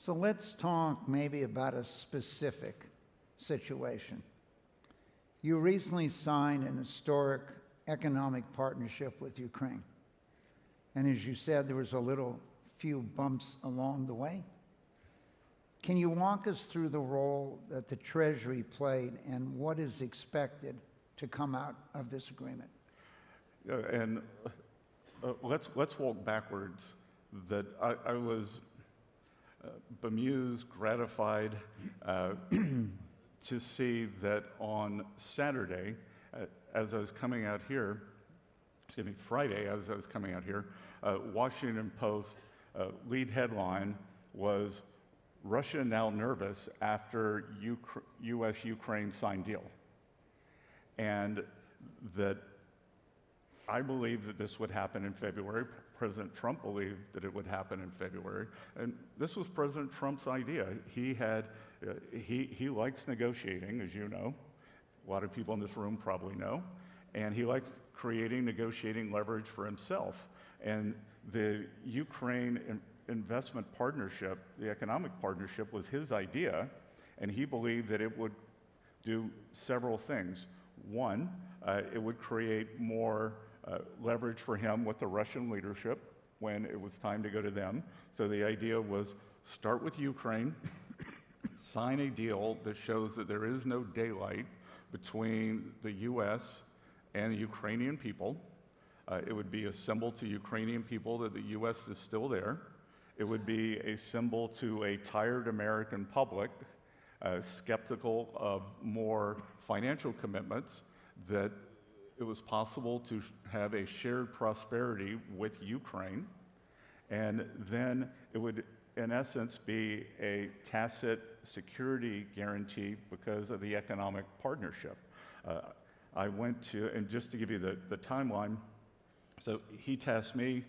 So let's talk maybe about a specific situation. You recently signed an historic economic partnership with Ukraine. And as you said, there was few bumps along the way. Can you walk us through the role that the Treasury played and what is expected to come out of this agreement? Let's walk backwards. That I was bemused, gratified to see that on Saturday, as I was coming out here, Friday, as I was coming out here, Washington Post lead headline was Russia now nervous after U.S.-Ukraine signed deal. And that I believe that this would happen in February. President Trump believed that it would happen in February. And this was President Trump's idea. He likes negotiating, as you know. A lot of people in this room probably know. And he likes creating negotiating leverage for himself. And the Ukraine investment partnership, the economic partnership, was his idea, and he believed that it would do several things. One, it would create more leverage for him with the Russian leadership when it was time to go to them. So the idea was start with Ukraine, sign a deal that shows that there is no daylight between the U.S. and the Ukrainian people. It would be a symbol to Ukrainian people that the U.S. is still there. It would be a symbol to a tired American public, skeptical of more financial commitments, that it was possible to have a shared prosperity with Ukraine. And then it would, in essence, be a tacit security guarantee because of the economic partnership. I went to, and just to give you the timeline, so he tasked me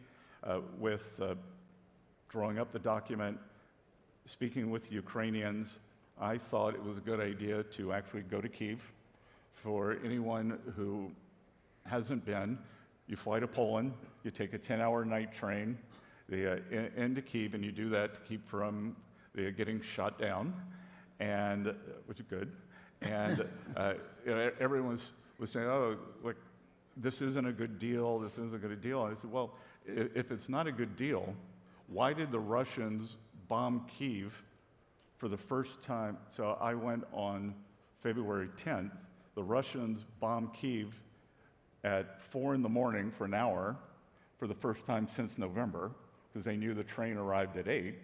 with drawing up the document, speaking with Ukrainians. I thought it was a good idea to actually go to Kyiv. For anyone who hasn't been, you fly to Poland, you take a 10-hour night train into Kyiv, and you do that to keep from getting shot down, and which is good. And everyone was saying, oh, like, this isn't a good deal, this isn't a good deal. And I said, well, if it's not a good deal, why did the Russians bomb Kyiv for the first time? So I went on February 10th. The Russians bombed Kyiv at 4 in the morning for an hour for the first time since November, because they knew the train arrived at 8.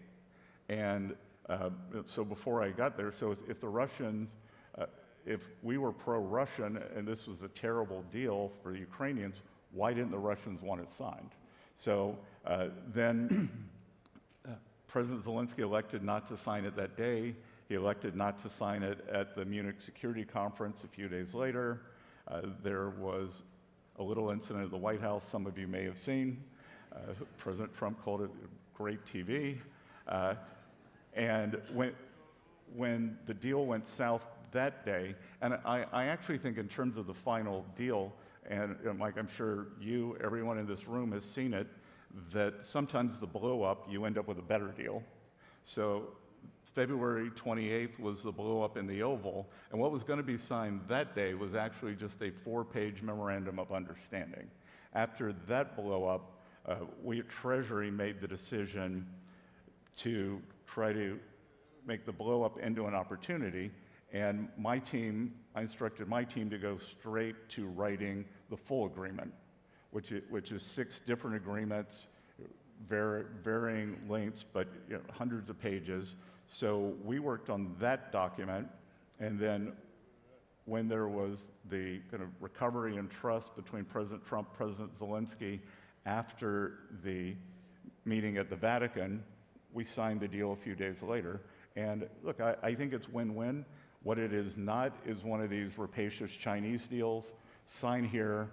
And so before I got there, so if the Russians, if we were pro-Russian and this was a terrible deal for the Ukrainians, why didn't the Russians want it signed? So then President Zelensky elected not to sign it that day. He elected not to sign it at the Munich Security Conference a few days later. There was a little incident at the White House some of you may have seen. President Trump called it great TV. And when the deal went south that day, and I actually think in terms of the final deal, and Mike, I'm sure everyone in this room has seen it, that sometimes the blow-up, you end up with a better deal. So February 28th was the blow-up in the Oval, and what was going to be signed that day was actually just a 4-page memorandum of understanding. After that blow-up, we at Treasury made the decision to try to make the blow-up into an opportunity, and I instructed my team to go straight to writing the full agreement, which is 6 different agreements, varying lengths, but hundreds of pages. So we worked on that document, and then when there was the kind of recovery and trust between President Trump, President Zelensky, after the meeting at the Vatican, we signed the deal a few days later. And look, I think it's win-win. What it is not is one of these rapacious Chinese deals. Sign here,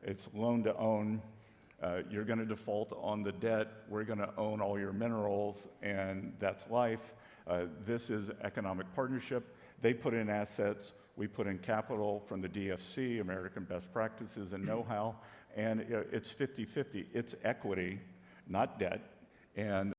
it's loan to own. You're going to default on the debt. We're going to own all your minerals, and that's life. This is economic partnership. They put in assets. We put in capital from the DFC, American Best Practices and know-how, and it's 50-50. It's equity, not debt. And